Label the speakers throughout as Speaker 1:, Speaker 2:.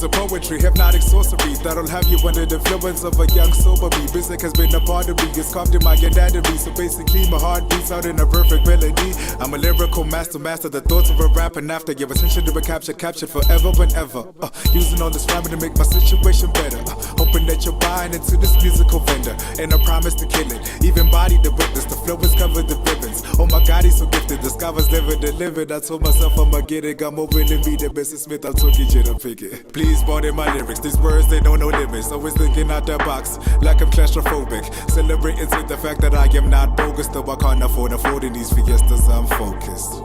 Speaker 1: of poetry, hypnotic sorcery that'll have you under the influence of a young sober me. Music has been a part of me, it's carved in my anatomy. So basically my heart beats out in a perfect melody. I'm a lyrical master, the thoughts of a rapper. And after your attention to be captured forever and ever. Using all this rhyming to make my situation better. Hoping that you're buying into this musical vendor. And I promise to kill it, even body the witness. The flow is covered the ribbons. Oh my God, he's so gifted, the sky was never delivered. I told myself I'ma get it, I'm open to be the Mr. Smith, I'm talking shit, I'm picking. Please pardon my lyrics, these words they know no limits. Always thinking out the box, like I'm claustrophobic. Celebrating to the fact that I am not bogus, though I can't affording these fiestas, I'm focused.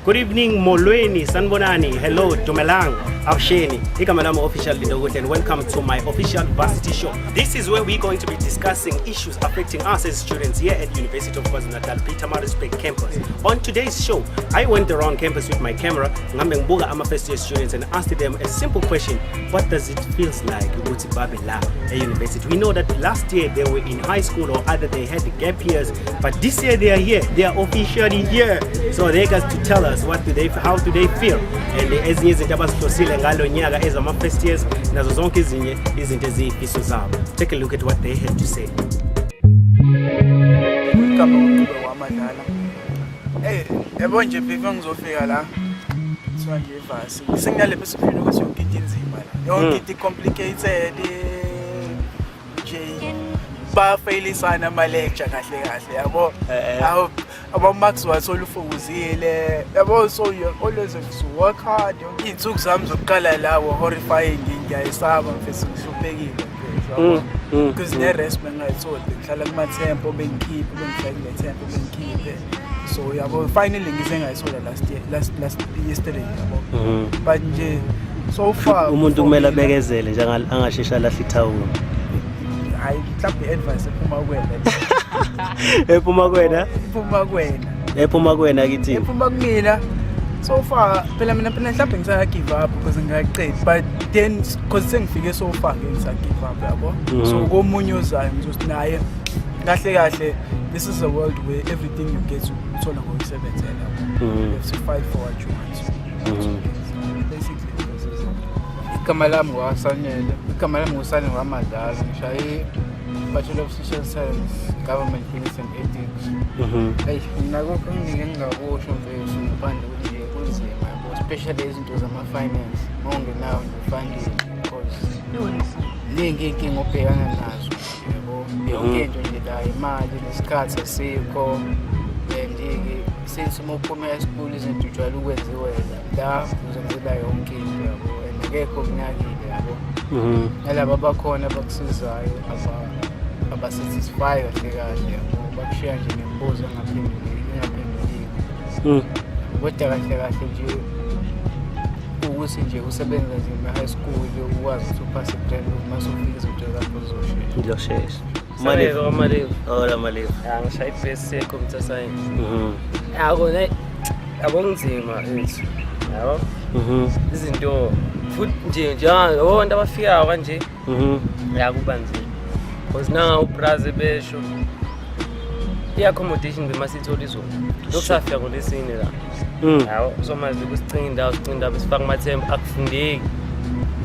Speaker 2: Good evening, Molweni, Sanbonani, hello, Dumelang, Avsheni, Ikamalama official Lindokuhle, and welcome to my official Varsity show. This is where we're going to be discussing issues affecting us as students here at University of KwaZulu-Natal PMB Campus. On today's show, I went around campus with my camera, Ngambengbuka ama first year students, and asked them a simple question: what does it feel like to be at university? We know that last year they were in high school or either they had the gap years, but this year they are here, they are officially here. So they got to tell us how do they feel, and ezinye izinto abazihlosile ngalo nyaka ezama first years nazo zonke ezinye izinto eziyifiso zabo. Take a look at what they had to say.
Speaker 3: Yabo nje before ngizofika la kuthiwa nje Varsity sengale bese phela ukuthi yonke into inzima la yonke into complicated nje bafailisana ama lecture kahle yabo aba marks wathola ufukuzile yabo, so you always have to work hard. Insuku zami zokuqala lawo horrifying, ngiyayisaba mfethu ngihluphekile because ne rest bengayithola, ngihlala kuma tempo bengikhiphe bengifake tempo bengikhiphe. So yabo finally ngize ngayithola last yesterday yabo, but nje so far
Speaker 2: umuntu kumele abekezele nje angashesha lahle ithawuni.
Speaker 3: Hayi mhlawumbe advice ephuma kwena
Speaker 2: ephuma kwena kithi
Speaker 3: ephuma kumina. So far phela mina mhlawumbe ngisaya give up because ngiyaqeda, but then because sengifike so far ngisaya give up yabo. So komunye ozayo ngizothi naye kahle this is a world where everything you get to thola ngokusebenzela. You have to fight for what you want. Basically igama lami ngusane wamadala, ngishaye Bachelor of Social Science, Government Business and Ethics. Hey, mina konke ngingakusho mfethu ngaphandle ukuthi kunzima, especially izinto zama finance. Ngongenawo funding because ningi inkinga obhekana nazo yabo. Yonke into nje la imali nesikhathi asikho, and since umophuma esikole izinto ujwayele ukwenziwe la uzenzela yonke into yabo, and ngekho kunyakile yabo. Nalabo abakhona abakusizayo abasatisfy kahle yabo, bakushiya nje ngembuzo engaphenduleki. Kodwa kahle nje ukuthi nje usebenza nje ema-high school ukwazi ukuthi uphase grade uma sofika izinto zakho
Speaker 2: zizoshesha. Malif. Ngishaye i-BSc Computer Science. Yabo nzima ethi. Yabo. Izinto futhi nje abantu abafikayo kanje. Yakuba nzima. Because now upraze besho i-accommodation bemasithola izolo lokusafika ngolesine la. Yabo somazi kusicinda besifaka amathemba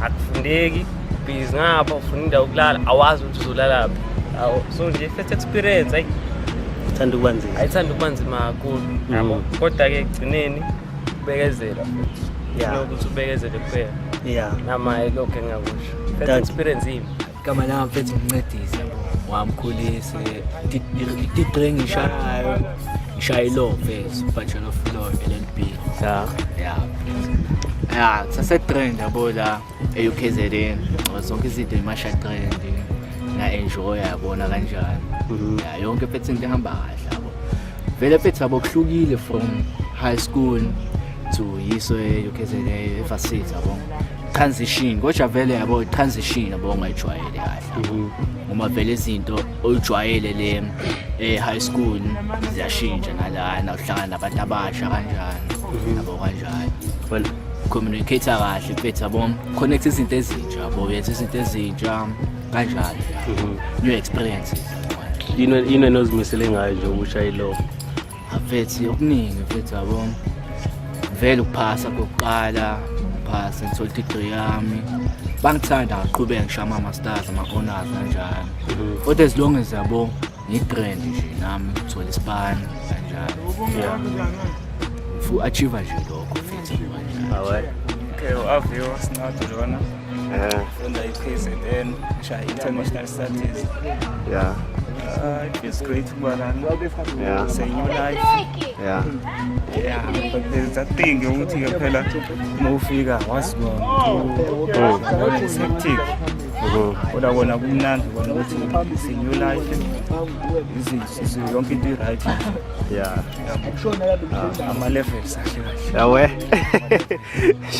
Speaker 2: akufundeki busy ngapha ufuna indawo yokulala awazi ukuthi uzolala laphi. Awu so nje first experience ayithanda ukuba nzima kakhulu yabo, kodwa ke egcineni ubekezela futhi ukuthi ubekezele kuphela nama lokho engakusho first experience yimi.
Speaker 4: Igama lami mfethu ngincedise wamkhulise degree ngishaye law phase, Bachelor of Law LLB. Sasetrend yabo la UKZN zonke izinto emasha trend na enjoy yabona kanjani. Yonke phela into ehamba kahle yabo. Vele phela yabo kuhlukile from high school to yiso UKZN Varsity yabo. Transition kodwa vele yabo transition yabo ungayijwayele kahle. Uma vele izinto oyijwayele le high school ziyashintsha nalana uhlangana nabantu abasha kanjani yabo kanjani. Well communicate kahle phela yabo, connect izinto ezintsha yabo, yenza izinto ezintsha kanjani. New experiences.
Speaker 2: Yini nozimisele ngayo nje ukushaye law?
Speaker 4: Afethi okuningi phela yabo. Vele ukuphasa kokuqala phasa ngithola degree yami, bangithanda ngaqhubeka ngisho ama-masters ama-honors kanjalo kodwa as long as yabo ngigrand nje nami ngithola isibani kanjalo fu-achieve nje lokho futhi kanjalo.
Speaker 5: Okay, Avio Sinato Lona. From the UKZN International Studies.
Speaker 6: Yeah.
Speaker 5: It feels great to be
Speaker 6: Yeah.
Speaker 5: It's a new life.
Speaker 6: Yeah.
Speaker 5: Yeah, but there's that thing you want to get fella no figure. What's wrong? It's hectic. But I want to be none. It's a new life. It's a young people right.
Speaker 6: Yeah.
Speaker 5: I'm a level.
Speaker 6: Yeah, where?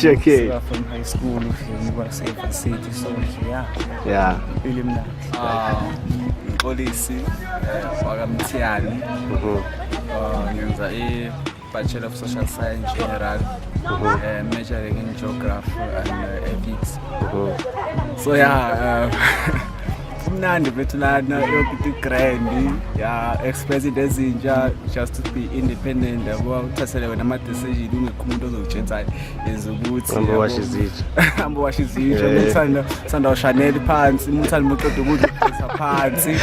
Speaker 6: Okay.
Speaker 5: From high school, you want to say Varsity, so yeah.
Speaker 6: Yeah.
Speaker 5: Really nice.
Speaker 7: Policy wakamthiyani ngenza i-Bachelor of Social Science General majoring in Geography and Ethics. So yeah, kumnandi bethu lana yokuthi grand express ezintsha just to be independent yabo uthathele wena ama-decision ungekho umuntu ozokutshentshayo yenza ukuthi hambo washa izitsha uthanda ushaneli phansi umuthanda uqeda ukudla uqesa phansi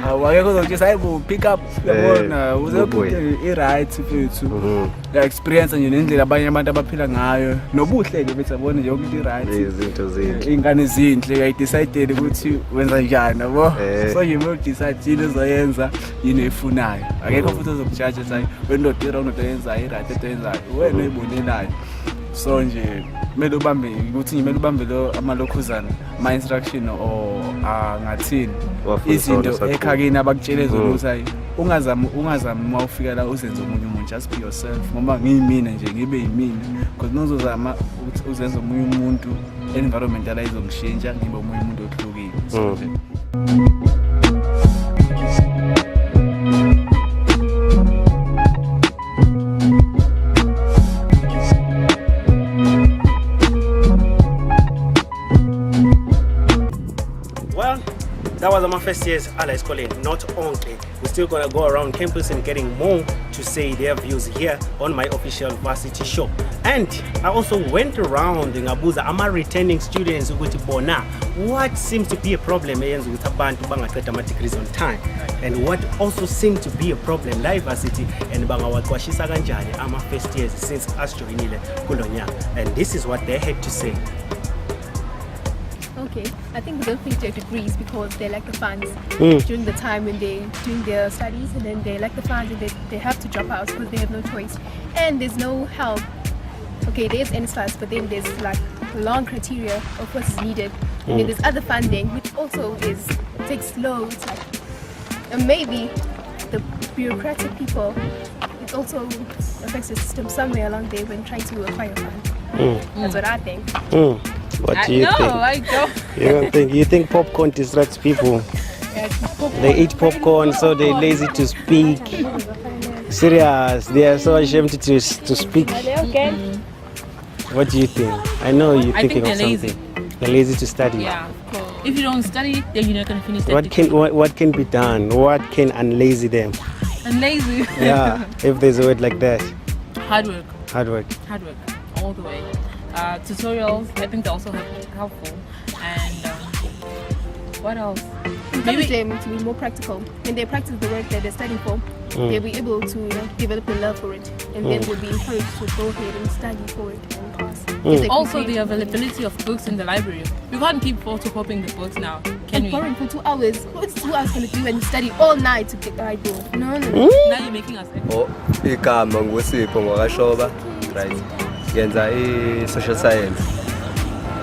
Speaker 7: awakekho ozokutshisa hayi bo pick up yabona uzokuthi i-right fethu la experience nje nendlela abanye abantu abaphila ngayo nobuhle-ke bethu yabona nje yokuthi i-right
Speaker 6: izinto zinhle
Speaker 7: iy'ngane zinhle uyayidecidele ukuthi wenza njani yabo so you will decide yini ozoyenza yini efunayo akekho futhi ozokujaja sayi wendoda i-wrong into oyenzayo i-right into oyenzayo wena oyibonelayo so nje kumele ubambe lo amalokhuzana ama-instruction or ngathini izinto ekhakini abakutshele zona ukuthi hayi ungazami uma ufika la uzenze omunye umuntu, just be yourself. Ngoba ngiyimina nje ngibe yimina, because nozozama ukuthi uzenze omunye umuntu environment la izongishintsha ngibe omunye umuntu ohlukile. So nje
Speaker 2: that was my first year's allies calling, not only. We're still gonna go around campus and getting more to say their views here on my official Varsity show. And I also went around in Abuja, I'm returning students with Bona. What seems to be a problem with abantu bangaqeda degrees on time, and what also seemed to be a problem live varsity and bangawaqwashisa kanjani ama first years since us joinile kulonya. And this is what they had to say.
Speaker 8: Okay, I think they don't finish their degrees because they like the funds during the time when they're doing their studies, and then they like the funds and they have to drop out because they have no choice and there's no help. Okay, there's NSFAS, but then there's like long criteria of what is needed, and then there's other funding which also takes loads, like, and maybe the bureaucratic people, it also affects the system somewhere along there when trying to acquire funds. That's what I think.
Speaker 6: What do you think?
Speaker 8: I don't.
Speaker 6: You don't think? You think popcorn distracts people? They eat popcorn, so they're lazy to speak. Serious, they are so ashamed to speak.
Speaker 8: Are they okay?
Speaker 6: What do you think? I know you're thinking
Speaker 9: think
Speaker 6: of
Speaker 9: they're
Speaker 6: something. They're lazy to study.
Speaker 9: Yeah, of course. If you don't study, then you're not going to finish that.
Speaker 6: What can be done? What can unlazy them?
Speaker 9: And lazy.
Speaker 6: Yeah, if there's a word like that.
Speaker 9: Hard work.
Speaker 6: Hard work.
Speaker 9: Hard work. All the way. Tutorials, I think they're also helpful. And what else?
Speaker 8: Encourage them to be more practical. When they practice the work that they're studying for, they'll be able to develop a love for it, and then they'll be encouraged to go ahead and study for it and pass.
Speaker 9: Also, the availability of books in the library. We can't keep photocopying the books now, can we?
Speaker 8: Pouring for 2 hours. What's 2 hours going to do and study all night to get the right book? No.
Speaker 9: Now you're making us
Speaker 10: igama ngosipho ngakashoba, right? Yenza social science.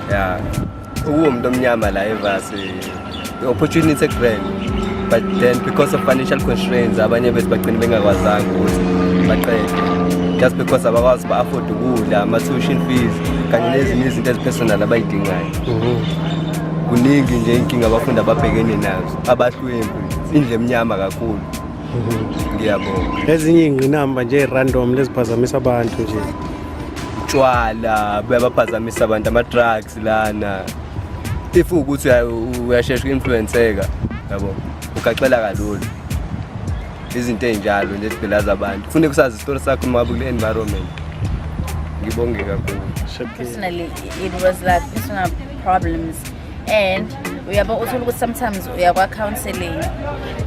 Speaker 10: Yeah. Umuntu omnyama la evarsity. The opportunity is great. But then because of financial constraints, abanye bethu bagcina bengakwazanga ukuthi baqede. Just because abakwazi ba-afford ukudla, ama-tuition fees, kanye nezinye izinto ezipersonal abayidingayo. Kuningi nje inkinga abafundi ababhekene nazo. Abahlwempu, indle emnyama kakhulu. Ngiyabonga.
Speaker 6: Ezinye ingqinamba nje random leziphazamisa abantu nje.
Speaker 10: Utshwala buyabaphazamisa abantu, ama-drugs lana. If ukuthi uyashesha uku-influenceka, yabo, ugaxela kalula. Izinto ey'njalo nje ezibhelaza abantu. Kufuneka usazi isitori sakho uma kule environment. Ngibonge kakhulu.
Speaker 11: Personally, it was like personal problems. And uyabo uthola ukuthi sometimes uyakwa counseling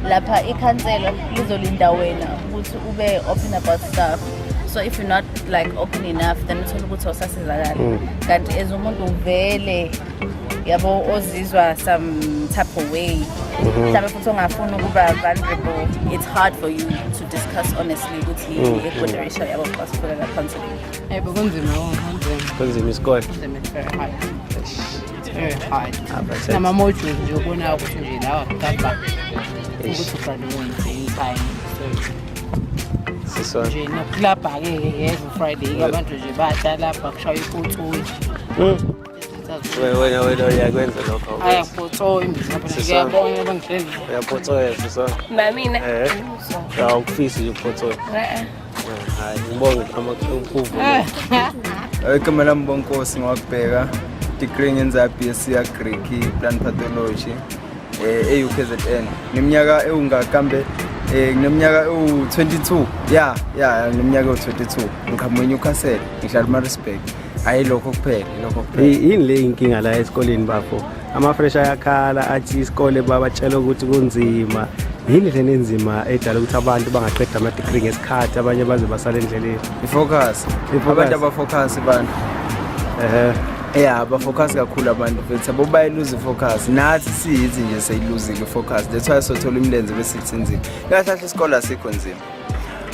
Speaker 11: lapha ikhansela lizolinda wena ukuthi ube open about stuff. So if you're not like open enough, then uthola ukuthi awusasizakala. Kanti as umuntu uvele yabo ozizwa some type of way, mhlawumbe futhi ongafuni ukuba vulnerable, it's hard for you to discuss honestly ukuthi good ratio yabo possible la counseling.
Speaker 9: But
Speaker 6: Kunzima isikole.
Speaker 9: it's very hard. It's very hard. Nama-modules nje ubona ukuthi nje lawa akugaba ukuthi uqale wenze in time. So nje nokulapha-ke yezwa Friday abantu nje bata lapha kushaya ipothoyi.
Speaker 6: Wena uyakwenza lokho.
Speaker 9: Ayapothoyi ngiyabona bangihlezi.
Speaker 6: Uyapothoya sisona.
Speaker 11: Mamina.
Speaker 6: Awukufisi nje upothoya. Hayi ngibonge amakhulu.
Speaker 7: Igama lami Bonkosi ngwakubheka degree ngenza BSc Agric Plant Pathology UKZN. Neminyaka ewungakambe ngineminyaka ewu-22 ngineminyaka ewu-22 ngikhamba eNewcastle ngihlala eMaritzburg. Hayi lokho kuphela
Speaker 6: Yini le inkinga la esikoleni bafo ama-fresh ayakhala athi isikole babatshela ukuthi kunzima. Yini le nenzima edala ukuthi abantu bangaqeda ama-degree ngesikhathi abanye baze basale endleleni?
Speaker 7: ifocus abantu abafocus abantu bafocus kakhulu abantu futhi abo bayiluze ifocus nathi siyithi nje seyiluzile ifocus. That's why sothola imilenze bese itsinzile. Kahle isikole asikho nzima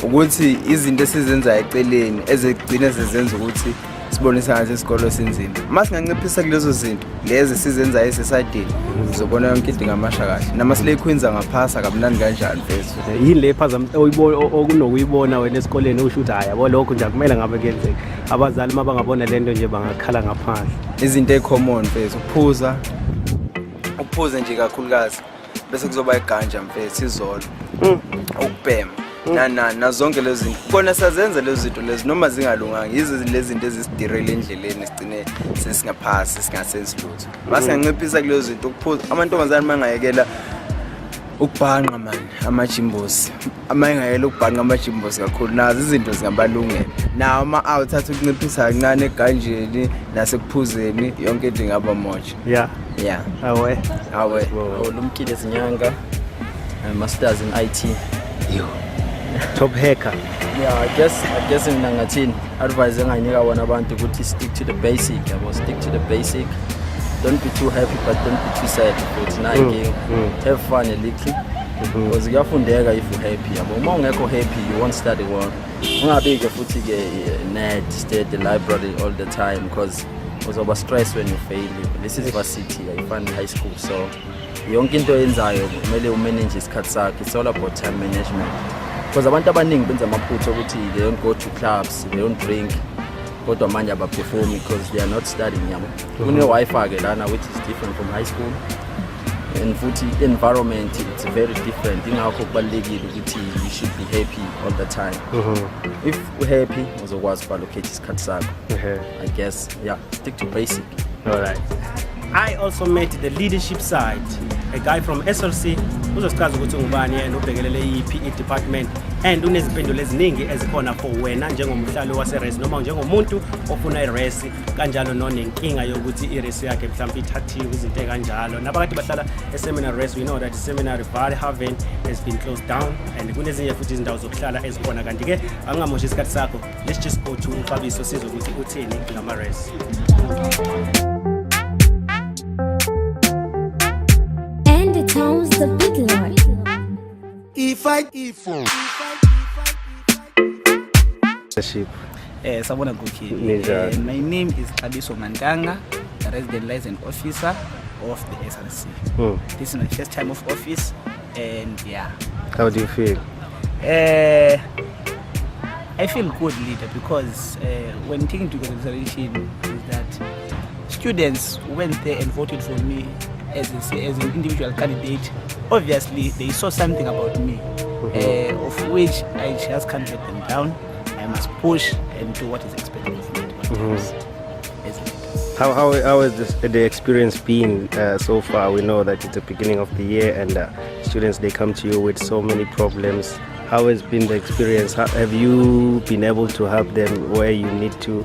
Speaker 7: ukuthi izinto esizenza eceleni ezigcina sezenza ukuthi sibonisa ngathi isikole sinzima. Masinganciphisa kulezo zinto lezi sizenza esesadini uzobona yonke into ngamasha kahle. Namasile queens angaphasa kamnandi kanjani mfethu.
Speaker 6: Yini le phazama okunokuyibona wena esikoleni usho ukuthi hayi yabo lokho nje kumele ngabe kuyenzeka. Abazali mabangabona lento nje bangakhala ngaphandle.
Speaker 7: Izinto ecommon mfethu ukuphuza nje kakhulukazi bese kuzoba iganja mfethu izolo ukubhema na zonke lezi zinto kona sazenza lezi zinto lezi noma zingalunganga yizo lezi zinto ezidirele endleleni sigcine sesingaphasi singasenzi lutho. Masinganciphisa kulezo zinto ukuphuza amantombazane mangayekela ukubhanqa manje amajimbosi amangayela ukubhanqa amajimbosi kakhulu nazo izinto zingabalungela nawo ama-outhatha ukunciphisa kancane eganjeni nasekuphuzeni yonke into ingaba moja.
Speaker 6: Awe
Speaker 12: Lumkile Zinyanga, masters in IT.
Speaker 6: Top hacker.
Speaker 12: I guess in Nangatin advise engayinika wona abantu ukuthi stick to the basic. Stick to the basic. Don't be too happy but don't be too sad. Have fun a little. Because kuyafundeka if you happy. Uma ungekho happy you won't study well. Ungabike futhi ke net stay at the library all the time because uzoba stress when you fail. This is varsity, ayifani high school, so yonke into oyenzayo kumele umanage isikhathi sakho. It's all about time management. Because abantu abaningi benza amaphutha ukuthi they don't go to clubs, they don't drink, kodwa manje abaperform because they are not studying yabo. Kune-Wi-Fi ke lana which is different from high school. And futhi environment it's very different. Ingakho kubalekile ukuthi you should be happy all the time. If we're happy uzokwazi ukwallocate isikhathi sakho. I guess stick to basic.
Speaker 2: All right. I also met the leadership side, a guy from SLC uzosichaza ukuthi ngubani and ubhekelele i-PE department and unezimpendulo eziningi ezikhona for wena njengomhlali wase-res noma njengomuntu ofuna i-res kanjalo nonenkinga yokuthi i-res yakhe mhlawumbe ithathiwe izinto kanjalo. Nabakade bahlala e-seminar res, we know that seminary Haven has been closed down and kunezinye futhi izindawo zokuhlala ezikhona. Kanti-ke angamoshi isikhathi sakho, let's just go to uXabiso sizwe ukuthi uthini ngama-res.
Speaker 13: The big Lord.
Speaker 14: Sabona Guki. My name is Abiso Mandanga, resident liaison officer of the SRC. This is my first time of office, and
Speaker 6: How do you feel?
Speaker 14: I feel good, leader, because when taking into consideration is that students went there and voted for me as an individual candidate. Obviously, they saw something about me, of which I just can't let them down. I must push and do what is expected of me.
Speaker 6: How has the experience been so far? We know that it's the beginning of the year and students, they come to you with so many problems. How has been the experience? Have you been able to help them where you need to?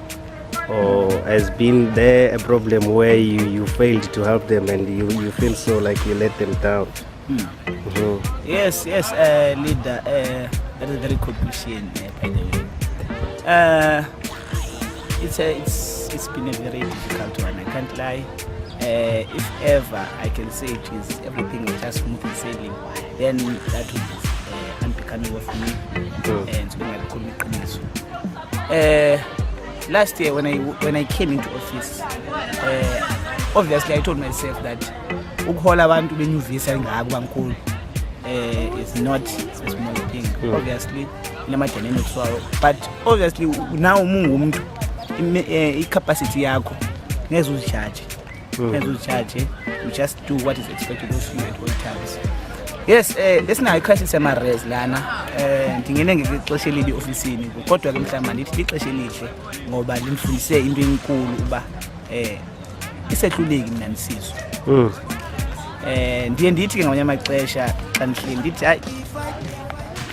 Speaker 6: or has been there a problem where you failed to help them and you feel so like you let them down?
Speaker 14: Yes, leader. That is a very good question, by the way. It's been a very difficult one. I can't lie. If ever I can say it is everything was just smooth and sailing, then that would be unbecoming of me and something like cool. Last year when I came into office, obviously I told myself that ukuhola abantu benyuvisa ngabo kankulu is not a small thing. Obviously inama dynamics wayo, but obviously now umuntu i-capacity yakho ngeze uzicharge, you just do what is expected of you at all times. Yes, lesinayo i-crisis yama-res lana. Ndingene ngexesha elibi ofisini, kodwa ke mhlawumbe ndithi lixesha elihle ngoba limfundise into enkulu uba isehluleki mina nisizwe. Ndiye ndithi ke ngamanye amaxesha xa ndihleli ndithi hayi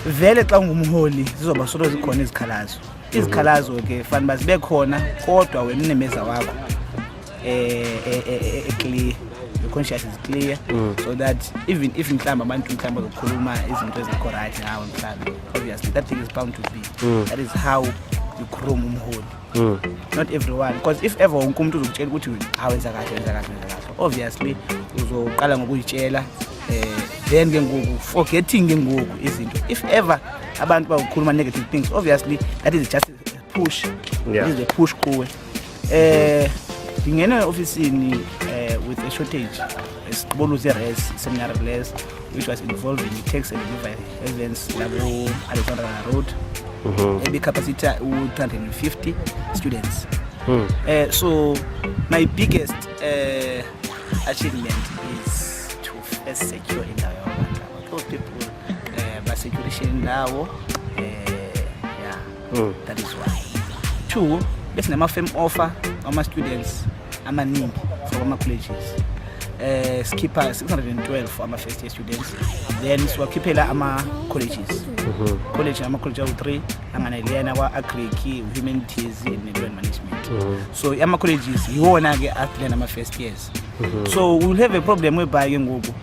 Speaker 14: vele xa ungumholi zizoba solo zikhona izikhalazo. Izikhalazo ke fanele bazibe khona, kodwa wena unemeza wakho clear, your conscience is clear, so that even if mhlawumbe abantu mhlawumbe bazokhuluma izinto ezikho right ngawe mhlawumbe, obviously that thing is bound to be. That is how you groom umholi. Not everyone, because if ever wonke umuntu uzokutshela ukuthi awenza kahle, obviously uzoqala ngokuyitshela then ke ngoku forgetting ke ngoku izinto. If ever abantu bazokhuluma negative things, obviously that is just a push. It is a push kuwe. Ngene ofisini with a shortage, esiboluze res seminar res which was involving tax and delivery events labo Alexander Road. Maybe capacity 250 students. So my biggest achievement is to first secure in our those people by securing now. That is one. Two, let's name a firm offer our students amaningi for our colleges. Skipper 612 for our first year students. Then swakipela ama colleges. College ama college of 3 anganelena kwa agric, humanities and management. So ama colleges yiwona ke atlena ama first years. So we'll have a problem whereby ngoku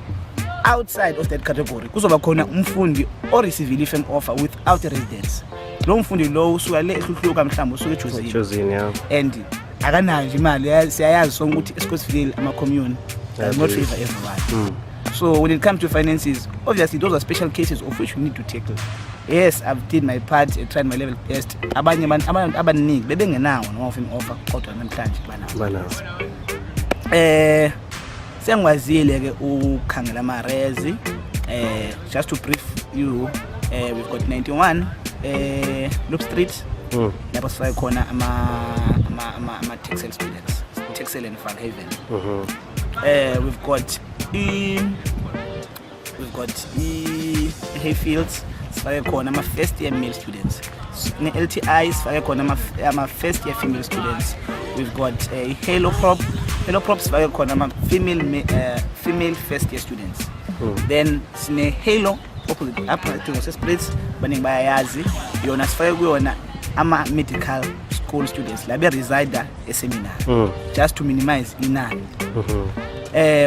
Speaker 14: outside of that category kuzoba khona umfundi or receive firm offer without a residence. Lo mfundi lo usuka le ehluhluka mhlawumbe usuke ejozini and akanayo nje imali. Siyayazi sonke ukuthi eScottsville ama commune does not favor everyone. So when it comes to finances, obviously those are special cases of which we need to tackle. Yes, I've did my part, tried my level best. Abanye abantu abaningi bebengenawo noma firm offer kodwa namhlanje banawo. Sengwazile ke ukhangela ama-rezi. Just to brief you, we've got 91 Loop Street. Lapho sifake khona ama Texel students, Texel and Falhaven. We've got Hayfields, sifake khona ama first year male students. Ne-LTI sifake khona ama first year female students. We've got Halo Prop sifake khona ama female first year students. Then sine Halo opposite apha splits baningi bayayazi yona sifake kuyona ama medical school students labe reside eseminar, just to minimize inani.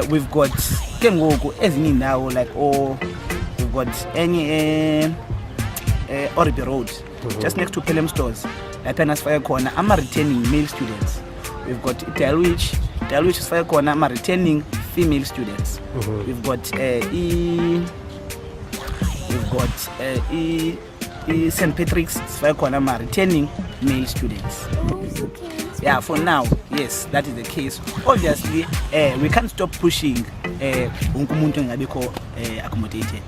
Speaker 14: We've got ke ngoku ezinye indawo like we've got any Oribe Road, just next to Pelham stores lapha nasifake khona ama returning male students. We've got Dalwich sifake khona ama returning female students. We've got St. Patrick's sifake khona ama returning male students. Yeah, for now, yes, that is the case. Obviously, we can't stop pushing umuntu ngabikho accommodated.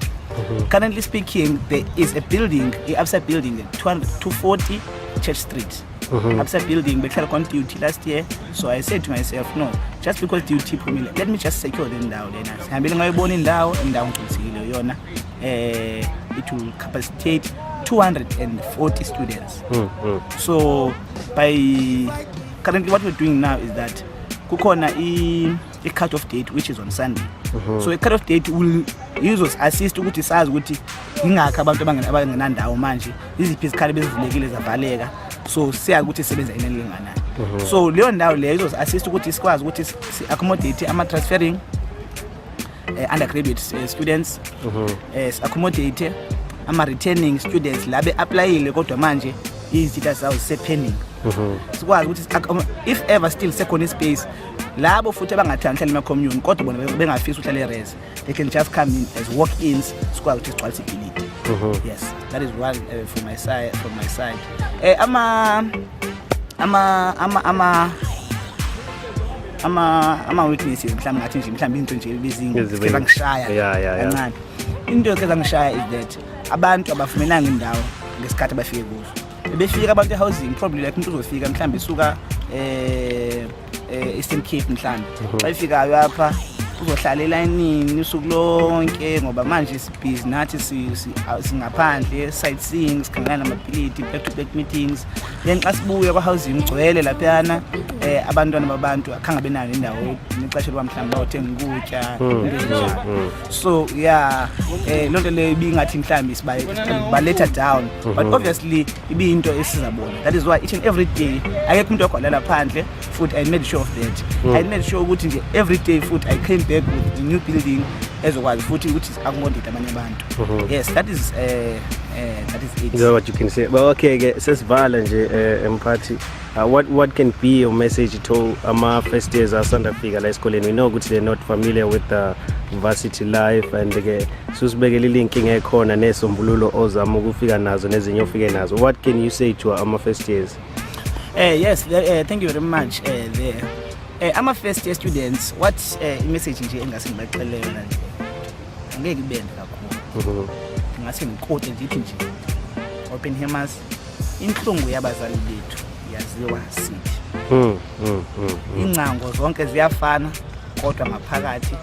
Speaker 14: Currently speaking, there is a building, upside building, 240 Church Street. Upside building, we tried on duty last year, so I said to myself, no, just because duty permit, let me just secure them down. I'm building my bone down and down to Zikhali. It will capacitate 240 students. So currently what we're doing now is that kukhona a cut-off date which is on Sunday. So a cut-off date will use us assist ukuthi sazi ukuthi ingakho abantu abangenandawo manje iziphi izikhali bezivulekile zavaleka, so siya ukuthi sebenza inani lengana. So leyo ndawo leyo izosi-assist ukuthi sikwazi ukuthi si-accommodate ama-transferring undergraduate students, si-accommodate ama-returning students la be-aplayile kodwa manje izitha zawo zise-pending. Sikwazi ukuthi if ever still sekhona ispace labo futhi abangathandi hlala ema-commune kodwa bona bengafisi uhlala e-res, they can just come in as walk-ins, sikwazi ukuthi sigcwalise ibhilidi. Yes, that is one from my side. Ama-weaknesses mhlawumbe ngathi nje mhlawumbe into nje bezingeza ngishaya kancane. Into ekeza ngishaya is that abantu abafumenanga indawo ngesikhathi abafike kuzo. Befika abantu e-housing probably like umuntu uzofika mhlawumbe isuka Eastern Cape mhlawumbe. Bayifikayo apha uzohlala elayinini usuku lonke ngoba manje sibhizi nathi singaphandle sightseeing, sikhangana namabhilidi, back to back meetings. Then xa sibuya kwa-housing ugcwele laphayana abantwana babantu akhange benayo indawo nexesha loba mhlawumbe bayothenga ukutya into ezinjalo. So yeah, loo nto leyo ibingathi mhlawumbe ba-later down, but obviously ibiyinto esizabona. That is why each and every day akekho umuntu ogwalela phandle futhi I made sure of that. I made sure ukuthi nje every day futhi I came back with the new building ezokwazi futhi ukuthi accommodate abanye abantu. Yes, that is it.
Speaker 6: Is that what you can say? Well, okay, sesivala nje emphathi. What can be your message to ama first years asanda fika la esikoleni? We know ukuthi they're not familiar with the varsity life, and ke susibekele linking ekhona nesombululo ozama ukufika nazo nezinye ofike nazo. What can you say to ama first years?
Speaker 14: Yes, thank you very much. I'm a first year students. What message nje engase ngibaxelele nje? Angeke ibende kakhulu. Ngase ngikhote ngithi nje open hearers inhlungu yabazali bethu yaziwa sithi. Incango zonke ziyafana kodwa ngaphakathi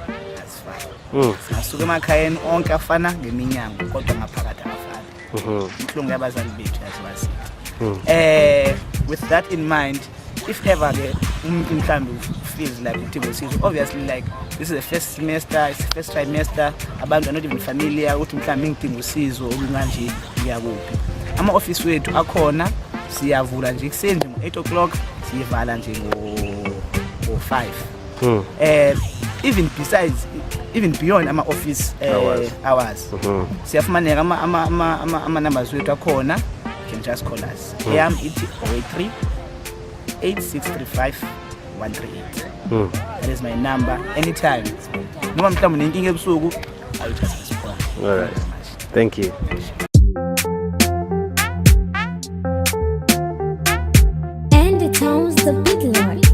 Speaker 14: azifani. Sasuka emakhayeni onke afana ngeminyango kodwa ngaphakathi afana. Inhlungu yabazali bethu yaziwa sithi. With that in mind, if ever umuntu mhlawumbe feels like udinga usizo, obviously like this is the first semester, it's the first trimester, abantu are not even familiar ukuthi mhlawumbe ngidinga usizo olunganje ngiyakuphi. Ama-office wethu akhona, siyavula nje kuseni ngo-8 o'clock, siyivala nje ngo-5. Even beyond ama-office hours. Siyafumaneka ama-numbers wethu akhona, you can just call us. Yam ithi 083 8635 138. That is my number anytime. Noma mhlawumbe nenkinga ebusuku, I'll just respond.
Speaker 6: All right. Thank you.
Speaker 13: And it sounds the big lord.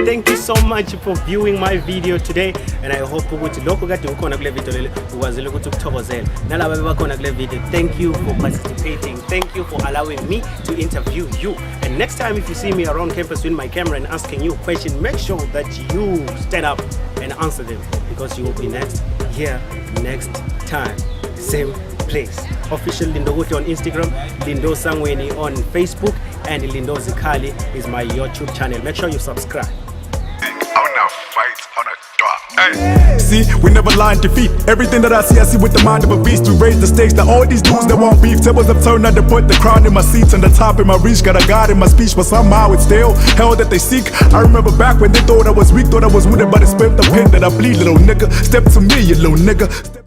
Speaker 2: Thank you so much for viewing my video today, and I hope ukuthi lokho kade ukhona kule video leli ukwazile ukuthi ukuthokozela nalabo bebakhona kule video. Thank you for participating. Thank you for allowing me to interview you. And next time if you see me around campus with my camera and asking you a question, make sure that you stand up and answer them, because you will be next here next time, same place. Official Lindokuhle on Instagram, Lindo Sangweni on Facebook, and Lindo Zikhali is my YouTube channel. Make sure you subscribe.
Speaker 1: See, we never lie in defeat. Everything that I see with the mind of a beast. We raise the stakes. Now all these dudes that want beef, tables have turned out to put the crown in my seats and the top in my reach. Got a God in my speech, but somehow it's still hell that they seek. I remember back when they thought I was weak, thought I was wounded, but it's spent the pain that I bleed, little nigga. Step to me, you little nigga.